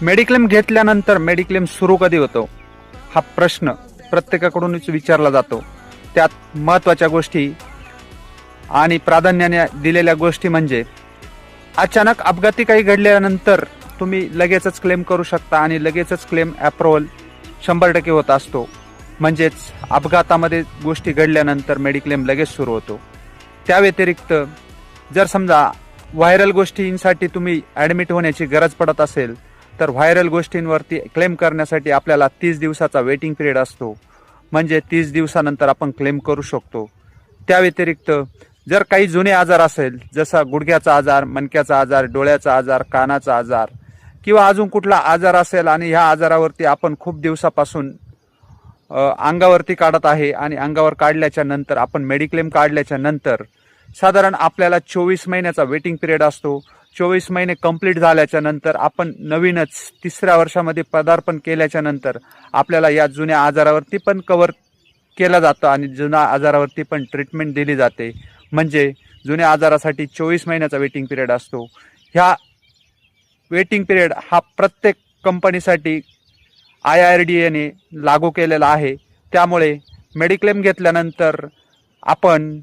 Mediclaim घेतल्यानंतर mediclaim सुरू कधी होतो हा प्रश्न प्रत्येकाकडूनच विचारला जातो. त्यात महत्त्वाच्या गोष्टी आणि प्राधान्याने दिलेल्या गोष्टी म्हणजे अचानक अपघाती काही घडल्यानंतर तुम्ही लगेचच क्लेम करू शकता आणि लगेचच क्लेम अप्रूव्हल 100% होत असतो. म्हणजेच अपघातामध्ये गोष्टी घडल्यानंतर मेडिक्लेम लगेच सुरू होतो. त्या व्यतिरिक्त जर समजा व्हायरल गोष्टींसाठी तुम्ही ॲडमिट होण्याची गरज पडत असेल तर व्हायरल गोष्टींवरती क्लेम करण्यासाठी आपल्याला 30 दिवसाचा वेटिंग पिरियड असतो. म्हणजे 30 दिवसानंतर आपण क्लेम करू शकतो. त्या व्यतिरिक्त जर काही जुने आजार असेल जसा गुडघ्याचा आजार, मणक्याचा आजार, डोळ्याचा आजार, कानाचा आजार किंवा अजून कुठला आजार असेल आणि ह्या आजारावरती आपण खूप दिवसापासून अंगावरती काढत आहे आणि अंगावर काढल्याच्या नंतर आपण मेडिक्लेम काढल्याच्या नंतर साधारण आपल्याला 24 महिन्याचा वेटिंग पिरियड असतो. 24 महिने कंप्लीट झाल्याच्या नंतर आपण नवीनच 3ऱ्या वर्षामध्ये पदार्पण केल्याच्या नंतर आपल्याला या जुन्या आजारावरती पण कव्हर केलं जातं आणि जुन्या आजारावरती पण ट्रीटमेंट दिली जाते. म्हणजे जुन्या आजारासाठी 24 महिन्याचा वेटिंग पिरियड असतो. ह्या वेटिंग पिरियड हा प्रत्येक कंपनीसाठी IRDAने लागू केलेला आहे. त्यामुळे मेडिक्लेम घेतल्यानंतर आपण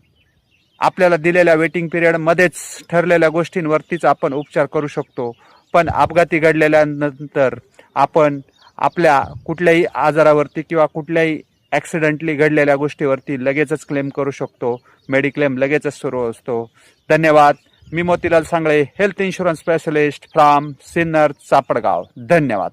आपल्याला दिलेल्या वेटिंग पिरियडमध्येच ठरलेल्या गोष्टींवरतीच आपण उपचार करू शकतो. पण अपघाती घडलेल्यानंतर आपण आपल्या कुठल्याही आजारावरती किंवा कुठल्याही ॲक्सिडेंटली घडलेल्या गोष्टीवरती लगेचच क्लेम करू शकतो. मेडिक्लेम लगेचच सुरू असतो. धन्यवाद. मी Motilal Sangle, health insurance specialist from Sinnar, Chapadgaon. धन्यवाद.